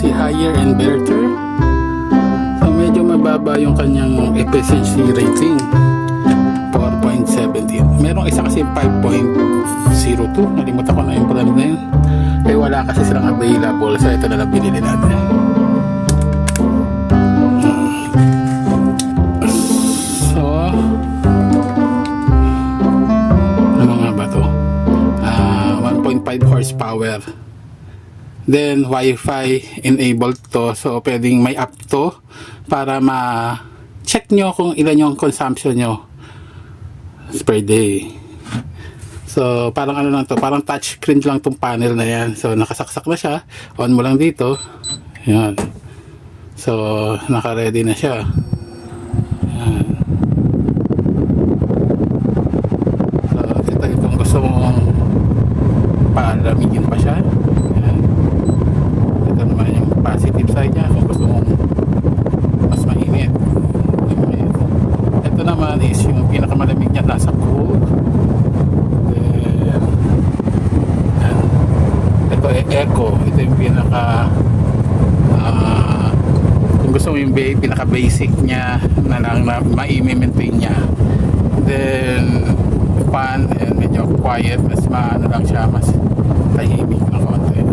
Si higher inverter, so medyo mababa yung kanyang efficiency rating, 4.17. Merong isa kasi 5.02, nalimutan ko na yung brand na yun, eh wala kasi silang available, so ito na lang binili natin. So ano nga ba to, 1.5 horsepower. Then Wi-Fi enabled to, so pwedeng may app to para ma-check nyo kung ilan yung consumption nyo per day. So parang ano lang to, parang touch screen lang tong panel na yan. So nakasaksak na siya, on mo lang dito, yan. So naka-ready na siya, yan. So ito itong gusto mong palamigin pa siya, positive side niya kung gusto mong mas mainit. Ito naman is yung pinakamalamig niya, nasa cool. Then ito eco, ito yung pinaka kung gusto mo yung pinaka basic niya na lang na ma-maintain niya. Then fan, and medyo quiet, mas maano lang siya, mas tahimik ng konti.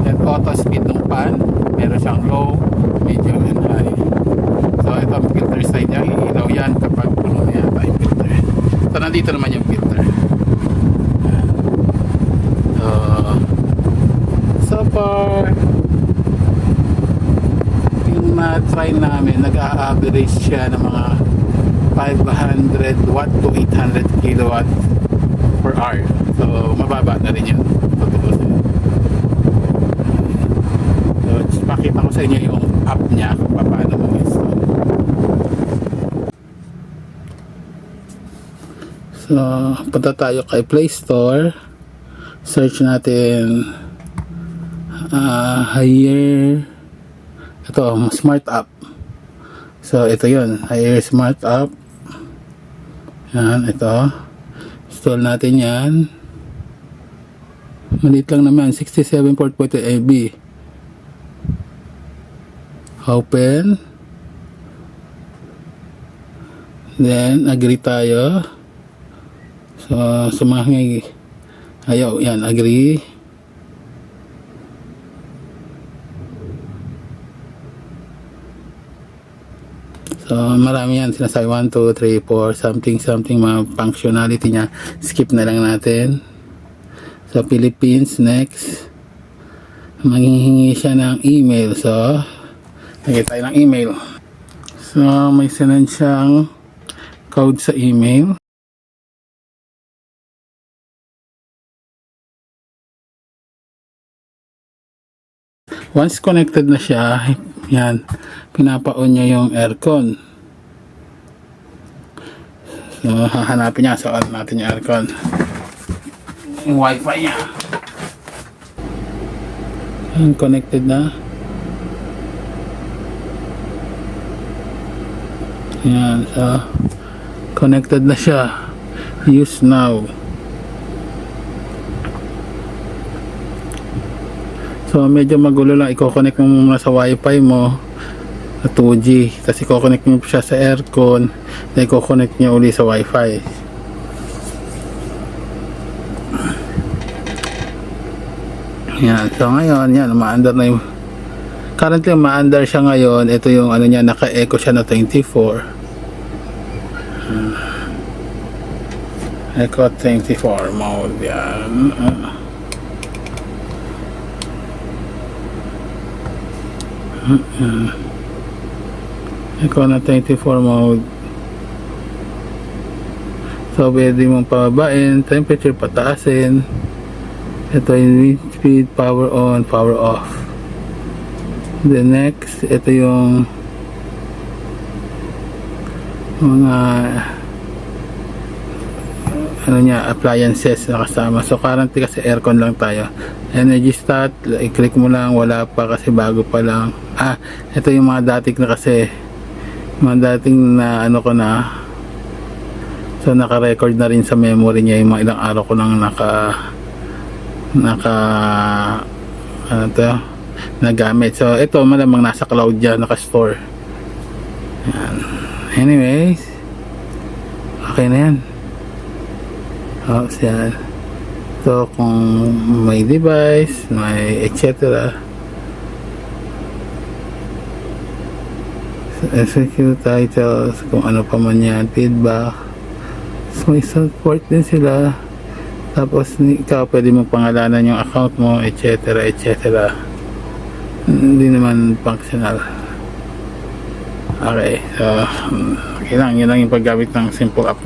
Then auto speed ng fan, meron siyang low, medium, and high. So ito ang filter side niya, iilaw yan kapag puno na yata yung filter. So nandito naman yung filter. So far yung na-try namin, nag-a-average siya ng mga 500 watt to 800 kilowatt per hour. So mababa na rin yun. Pakita ko sa inyo yung app niya kung paano mo install. So punta tayo kay Play Store, search natin higher, ito smart app. So ito yun, higher smart app, yan, ito install natin yan. Maliit lang naman, 67.4 MB. Open, then agree tayo. So sa mga ayaw, yan, agree. So marami yan, sinasabi 1, 2, 3, 4 something mga functionality niya. Skip na lang natin. So Philippines, next. Manghihingi siya ng email, so lagay tayo ng email. So may sinend siyang code sa email. Once connected na siya, yan, pinapa-on niya yung aircon. So hahanapin niya, so on natin yung aircon, yung wifi niya. Yan, connected na. Yan, so connected na siya. Use now. So medyo magulo lang, i-connect mo muna sa wifi mo sa 2G, tapos i-connect mo siya sa aircon, then i-connect niya uli sa wifi. Yan. So ngayon, yan, umaandar na yung currently umaandar siya ngayon. Ito yung ano niya, naka-echo siya na 24. Echo 24 mode. Yan. Echo na 24 mode. So pwede mong pababain, temperature pataasin. Ito yung wind speed, power on, power off. The next, ito yung mga ano niya, appliances na kasama. So currently kasi aircon lang tayo. Energy stat, i-click mo lang, wala pa kasi bago pa lang. Ito yung mga dating na kasi, mga dating na ano ko na. So naka-record na rin sa memory niya yung mga ilang araw ko nang nagamit. So ito malamang nasa cloud dyan, naka-store. Yan. Anyways, okay na yan. Yan. So kung may device, may etc. Execute titles, kung ano pa man yan, feedback. So may support din sila. Tapos ikaw pwede mo pangalanan yung account mo, etc. etc. Hindi naman functional. Okay, so okay lang, yun lang yung paggamit ng simple app.